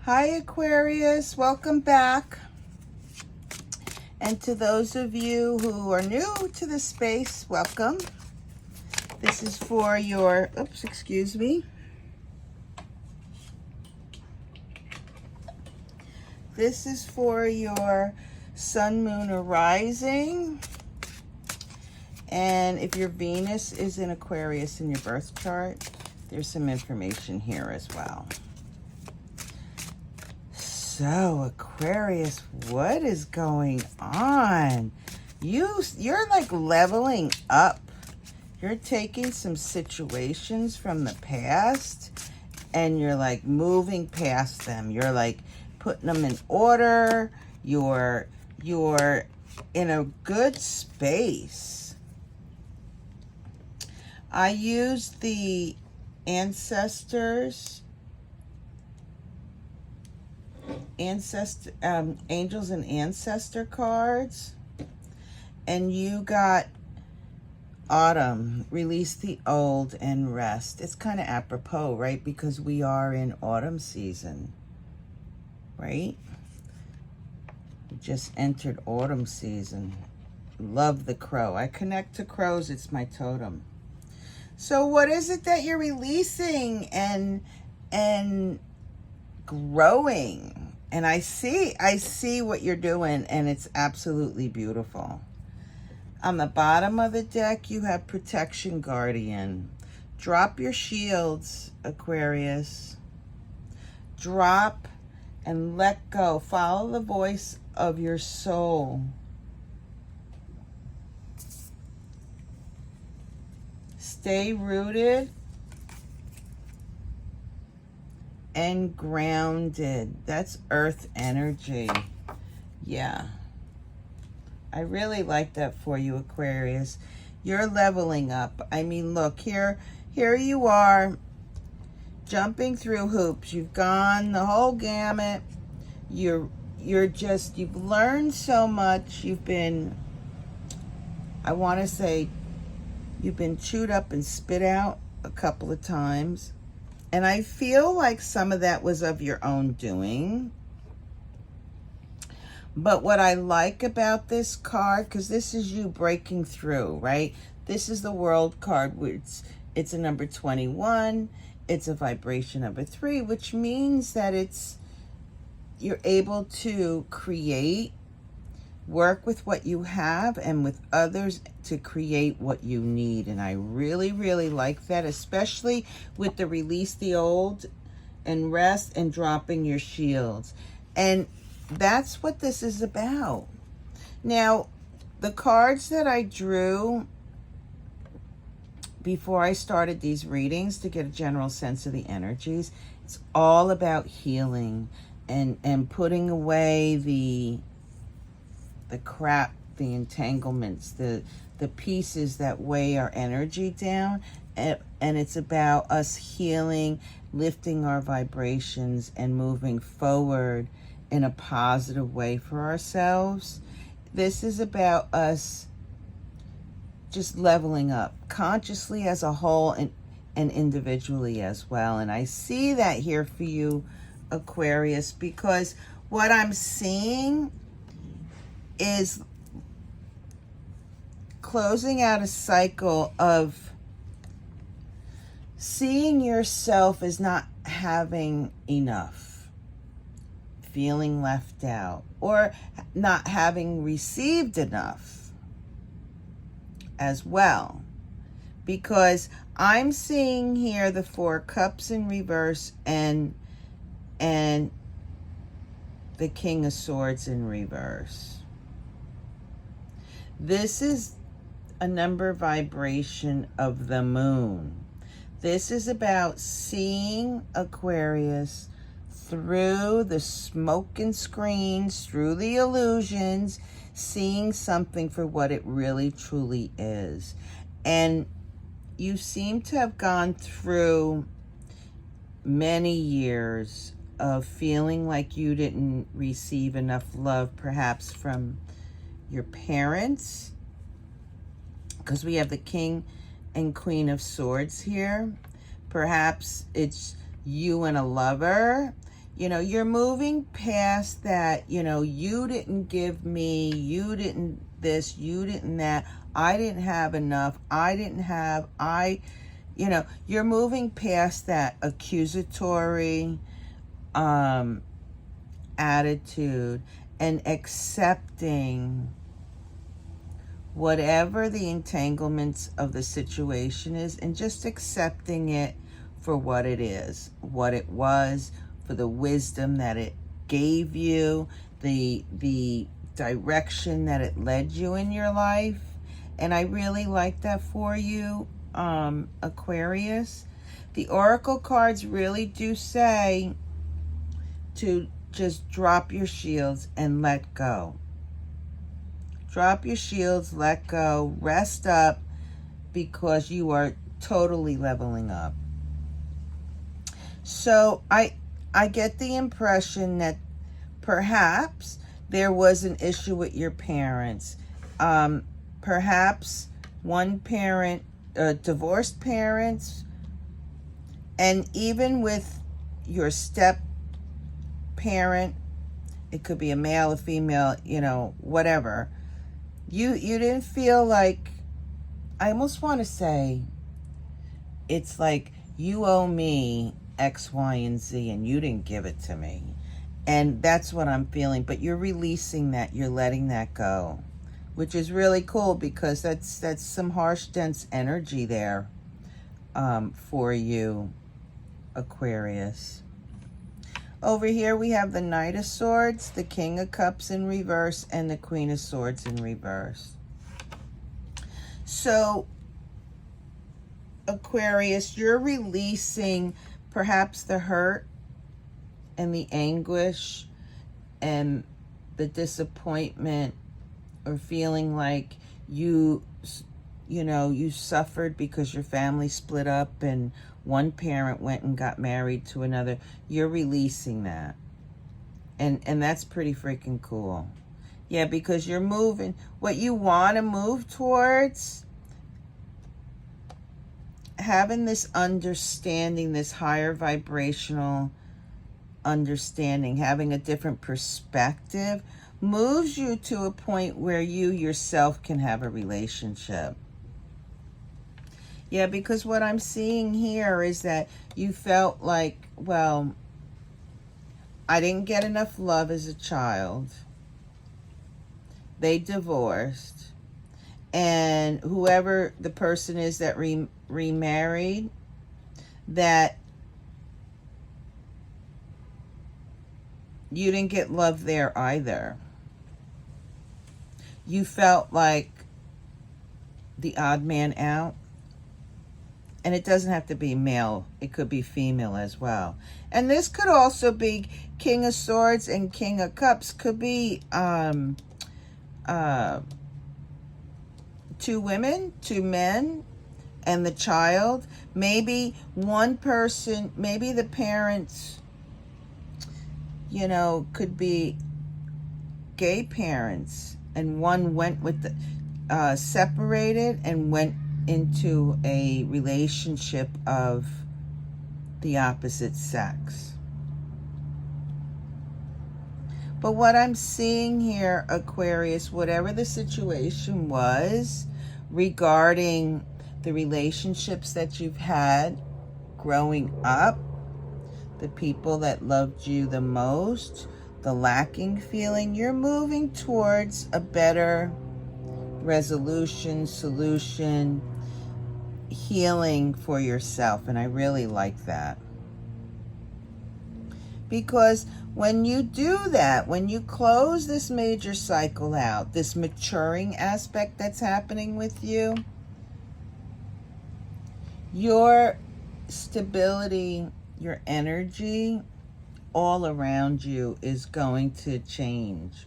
Hi Aquarius, welcome back. And to those of you who are new to the space, welcome. This is for your, excuse me. This is for your sun, moon, or rising. And if your Venus is in Aquarius in your birth chart, there's some information here as well. So Aquarius, what is going on? You're like leveling up. You're taking some situations from the past and you're like moving past them. You're like putting them in order. You're in a good space. I used the angels and ancestor cards, and you got autumn, release the old and rest. It's kind of apropos, right? Because we are in autumn season, right? We just entered autumn season. Love the crow. I connect to crows. It's my totem. So what is it that you're releasing and growing? And I see what you're doing, and it's absolutely beautiful. On the bottom of the deck, you have Protection Guardian. Drop your shields, Aquarius. Drop and let go. Follow the voice of your soul. Stay rooted and grounded. That's earth energy. Yeah. I really like that for you, Aquarius. You're leveling up. I mean, look, here you are jumping through hoops. You've gone the whole gamut. You've learned so much. You've been, I want to say, you've been chewed up and spit out a couple of times. And I feel like some of that was of your own doing. But what I like about this card, because this is you breaking through, right? This is the World card, which it's a number 21. It's a vibration of a 3, which means that you're able to create, work with what you have and with others to create what you need. And I really, really like that, especially with the release the old and rest and dropping your shields. And that's what this is about. Now, the cards that I drew before I started these readings to get a general sense of the energies, it's all about healing and putting away the crap, the entanglements, the pieces that weigh our energy down. And it's about us healing, lifting our vibrations, and moving forward in a positive way for ourselves. This is about us just leveling up consciously as a whole and individually as well. And I see that here for you, Aquarius, because what I'm seeing is closing out a cycle of seeing yourself as not having enough, feeling left out, or not having received enough as well. Because I'm seeing here the 4 cups in reverse and the King of Swords in reverse. This is a number vibration of the moon. This is about seeing, Aquarius, through the smoke and screens, through the illusions, seeing something for what it really truly is. And you seem to have gone through many years of feeling like you didn't receive enough love, perhaps from your parents, because we have the King and Queen of Swords here. Perhaps it's you and a lover. You know, you're moving past that, you know, you didn't give me, you didn't this, you didn't that, I didn't have enough, you know, you're moving past that accusatory attitude and accepting whatever the entanglements of the situation is, and just accepting it for what it is, what it was, for the wisdom that it gave you, the direction that it led you in your life. And I really like that for you, Aquarius. The Oracle cards really do say to just drop your shields and let go. Drop your shields, let go, rest up, because you are totally leveling up. So I get the impression that perhaps there was an issue with your parents. Perhaps one parent, divorced parents, and even with your step parent, it could be a male, a female, you know, whatever. You didn't feel like, I almost want to say, it's like you owe me X, Y, and Z, and you didn't give it to me. And that's what I'm feeling. But you're releasing that. You're letting that go, which is really cool, because that's some harsh, dense energy there for you, Aquarius. Over here we have the Knight of Swords, the King of Cups in reverse, and the Queen of Swords in reverse. So, Aquarius, you're releasing perhaps the hurt and the anguish and the disappointment, or feeling like you suffered because your family split up and one parent went and got married to another. You're releasing that. And that's pretty freaking cool. Yeah, because you're moving what you want to move towards, having this understanding, this higher vibrational understanding, having a different perspective, moves you to a point where you yourself can have a relationship. Yeah, because what I'm seeing here is that you felt like, well, I didn't get enough love as a child. They divorced. And whoever the person is that remarried, that you didn't get love there either. You felt like the odd man out. And it doesn't have to be male. It could be female as well. And this could also be King of Swords and King of Cups. Could be two women, two men, and the child. Maybe one person, maybe the parents, you know, could be gay parents. And one went with the, separated and went into a relationship of the opposite sex. But what I'm seeing here, Aquarius, whatever the situation was regarding the relationships that you've had growing up, the people that loved you the most, the lacking feeling, you're moving towards a better resolution, solution, healing for yourself. And I really like that. Because when you do that, when you close this major cycle out, this maturing aspect that's happening with you, your stability, your energy all around you is going to change,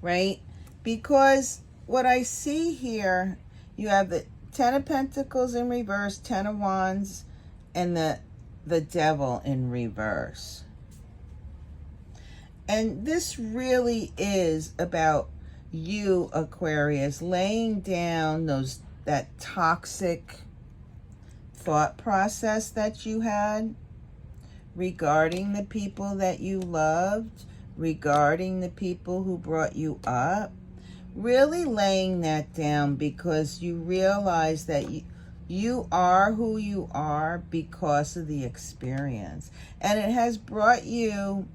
right? Because what I see here, you have the 10 of Pentacles in reverse, 10 of Wands, and the Devil in reverse. And this really is about you, Aquarius, laying down that toxic thought process that you had, regarding the people that you loved, regarding the people who brought you up. Really laying that down, because you realize that you are who you are because of the experience. And it has brought you,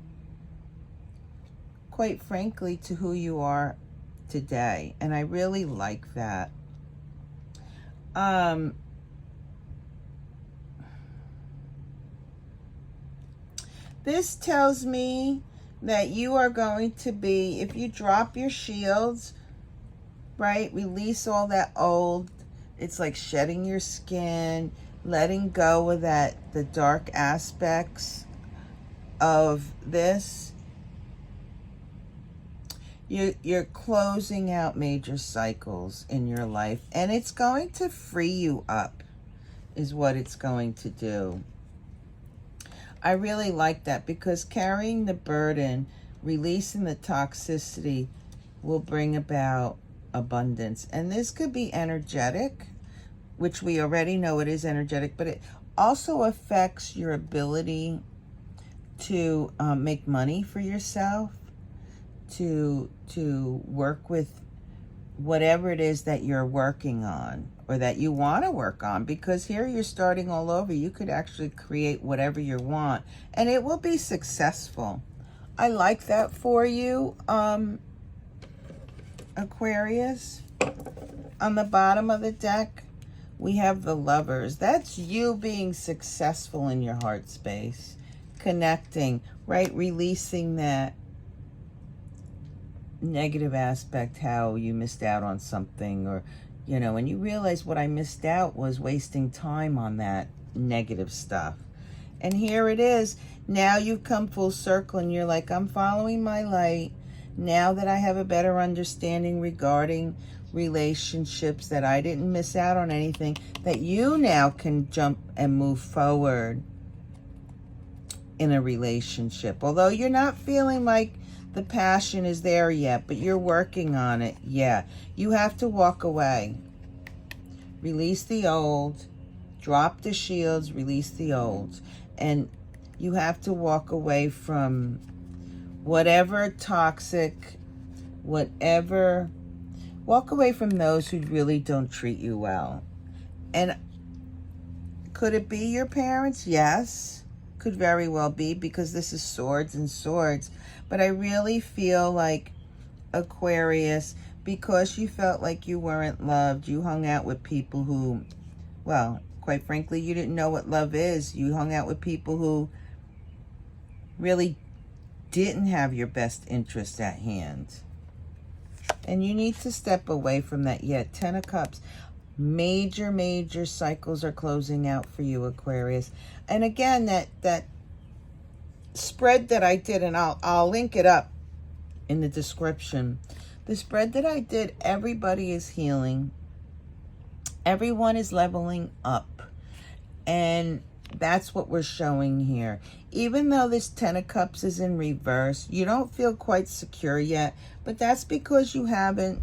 quite frankly, to who you are today. And I really like that. This tells me that you are going to be, if you drop your shields, right, release all that old, it's like shedding your skin, letting go of that, the dark aspects of this. You're closing out major cycles in your life, and it's going to free you up, is what it's going to do. I really like that, because carrying the burden, releasing the toxicity, will bring about abundance. And this could be energetic, which we already know it is energetic, but it also affects your ability to make money for yourself, to work with whatever it is that you're working on or that you want to work on, because here you're starting all over. You could actually create whatever you want, and it will be successful. I like that for you, Aquarius. On the bottom of the deck, we have the Lovers. That's you being successful in your heart space, connecting, right? Releasing that negative aspect, how you missed out on something, or, you know, and you realize what I missed out was wasting time on that negative stuff. And here it is. Now you've come full circle, and you're like, I'm following my light. Now that I have a better understanding regarding relationships, that I didn't miss out on anything, that you now can jump and move forward in a relationship. Although you're not feeling like the passion is there yet, but you're working on it. Yeah, you have to walk away. Release the old, drop the shields, release the old. And you have to walk away from whatever toxic, whatever, walk away from those who really don't treat you well. And could it be your parents? Yes, could very well be, because this is swords and swords. But I really feel like, Aquarius, because you felt like you weren't loved, you hung out with people who, well, quite frankly, you didn't know what love is. You hung out with people who really didn't have your best interest at hand. And you need to step away from that. Yet, Ten of Cups. Major cycles are closing out for you, Aquarius. And again, that spread that I did, and I'll link it up in the description. The spread that I did, everybody is healing. Everyone is leveling up. And that's what we're showing here. Even though this Ten of Cups is in reverse, you don't feel quite secure yet, but that's because you haven't,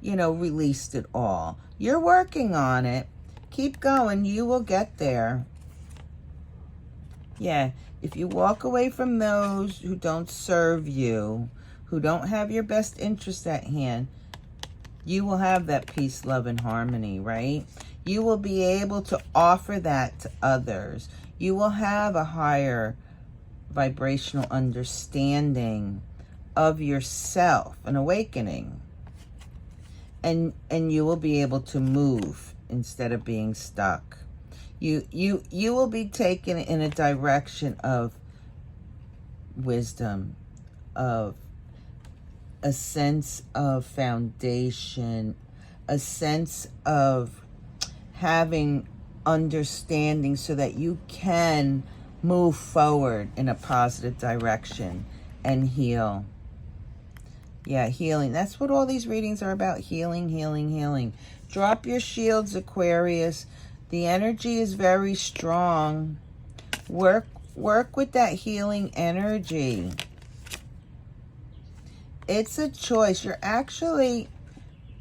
released it all. You're working on it. Keep going. You will get there. Yeah, if you walk away from those who don't serve you, who don't have your best interest at hand, you will have that peace, love, and harmony, right? You will be able to offer that to others. You will have a higher vibrational understanding of yourself, an awakening. And you will be able to move instead of being stuck. You will be taken in a direction of wisdom, of a sense of foundation, a sense of having understanding so that you can move forward in a positive direction and heal. Yeah, healing. That's what all these readings are about. Healing, healing, healing. Drop your shields, Aquarius. The energy is very strong. Work with that healing energy. It's a choice.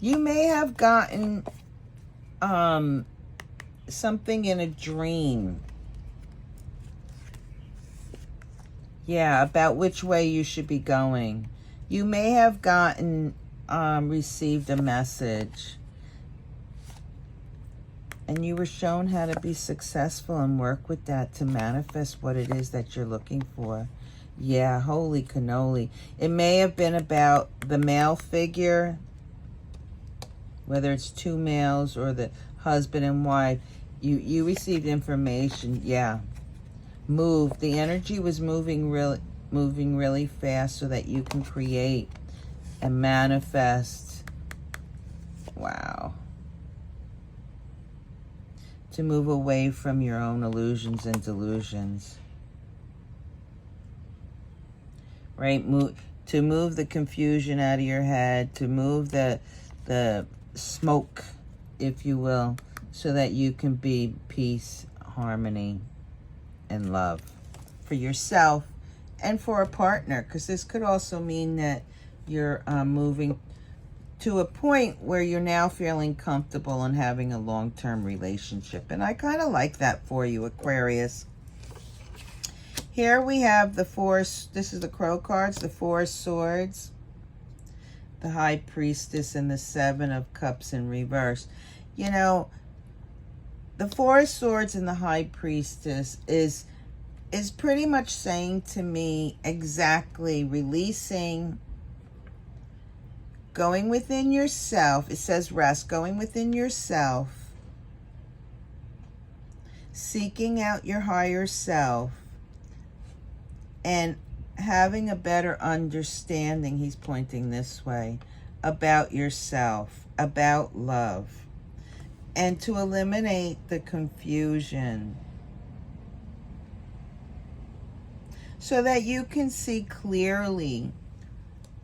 You may have gotten something in a dream. Yeah, about which way you should be going. You may have received a message, and you were shown how to be successful and work with that to manifest what it is that you're looking for. Yeah, holy cannoli. It may have been about the male figure, whether it's two males or the husband and wife. You received information. Yeah. Move. The energy was moving really fast so that you can create and manifest. Wow. To move away from your own illusions and delusions. Right? To move the confusion out of your head, to move the smoke, if you will, so that you can be peace, harmony, and love for yourself and for a partner, because this could also mean that you're moving to a point where you're now feeling comfortable and having a long-term relationship. And I kind of like that for you, Aquarius. Here we have the Four, this is the Crow cards, the Four of Swords, the High Priestess, and the Seven of Cups in reverse. You know, the Four of Swords and the High Priestess is pretty much saying to me exactly releasing, going within yourself. It says rest, going within yourself, seeking out your higher self, and having a better understanding, he's pointing this way, about yourself, about love, and to eliminate the confusion so that you can see clearly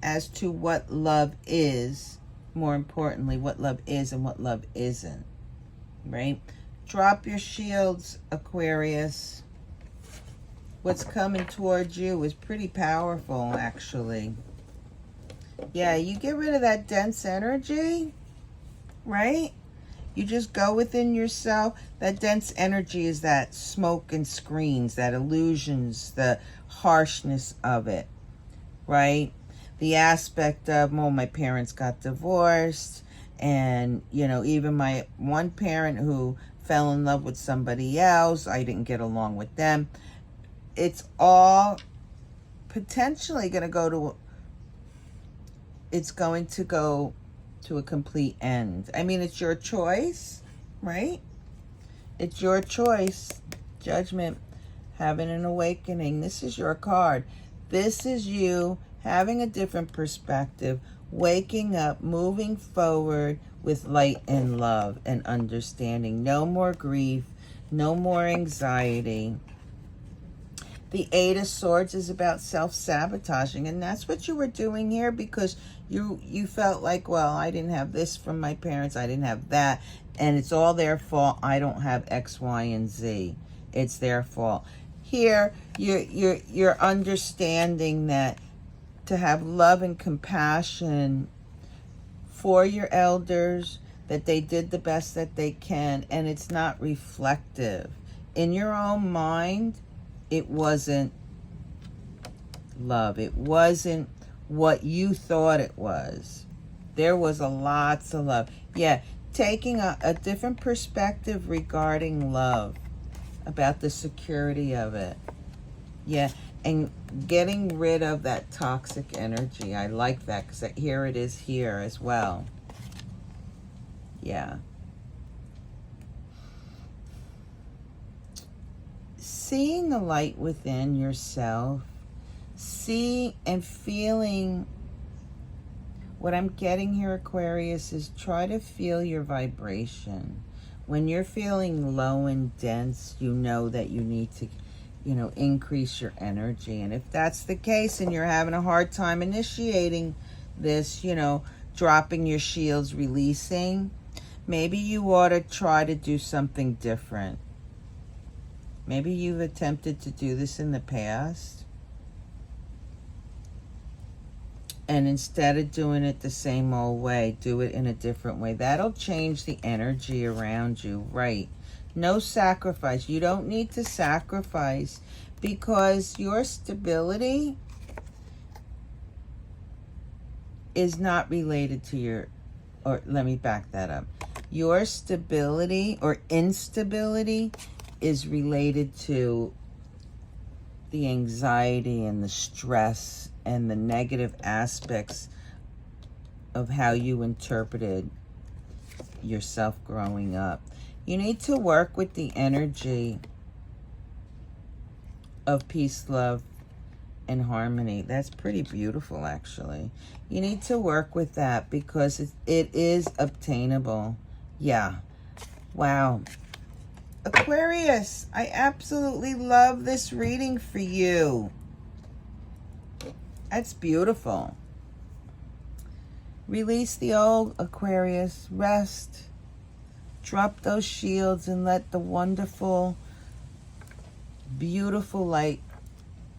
as to what love is, more importantly, what love is and what love isn't, right? Drop your shields, Aquarius. What's coming towards you is pretty powerful, actually. Yeah, you get rid of that dense energy, right? You just go within yourself. That dense energy is that smoke and screens, that illusions, the harshness of it, right? The aspect of, well, my parents got divorced, and, you know, even my one parent who fell in love with somebody else, I didn't get along with them. It's all potentially going to go to, it's going to go to a complete end. I mean, it's your choice, right? It's your choice. Judgment, having an awakening. This is your card. This is you having a different perspective, waking up, moving forward with light and love and understanding. No more grief, no more anxiety. The Eight of Swords is about self-sabotaging, and that's what you were doing here, because you felt like, well, I didn't have this from my parents, I didn't have that, and it's all their fault. I don't have X, Y, and Z. It's their fault. Here, you're understanding that to have love and compassion for your elders, that they did the best that they can, and it's not reflective. In your own mind, it wasn't love. It wasn't what you thought it was. There was lots of love. Yeah, taking a different perspective regarding love, about the security of it. Yeah, and getting rid of that toxic energy. I like that, because here it is here as well. Yeah. Seeing the light within yourself, seeing and feeling, what I'm getting here, Aquarius, is try to feel your vibration. When you're feeling low and dense, you know that you need to, you know, increase your energy. And if that's the case and you're having a hard time initiating this, you know, dropping your shields, releasing, maybe you ought to try to do something different. Maybe you've attempted to do this in the past, and instead of doing it the same old way, do it in a different way. That'll change the energy around you, right? No sacrifice. You don't need to sacrifice because your stability is not related to your, or let me back that up. Your stability or instability is related to the anxiety and the stress and the negative aspects of how you interpreted yourself growing up. You need to work with the energy of peace, love, and harmony. That's pretty beautiful, actually. You need to work with that because it is obtainable. Yeah. Wow. Aquarius, I absolutely love this reading for you. That's beautiful. Release the old, Aquarius. Rest. Drop those shields and let the wonderful, beautiful light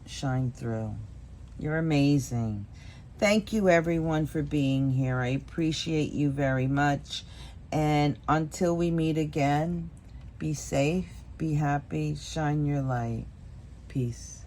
shine through. You're amazing. Thank you, everyone, for being here. I appreciate you very much. And until we meet again, be safe, be happy, shine your light. Peace.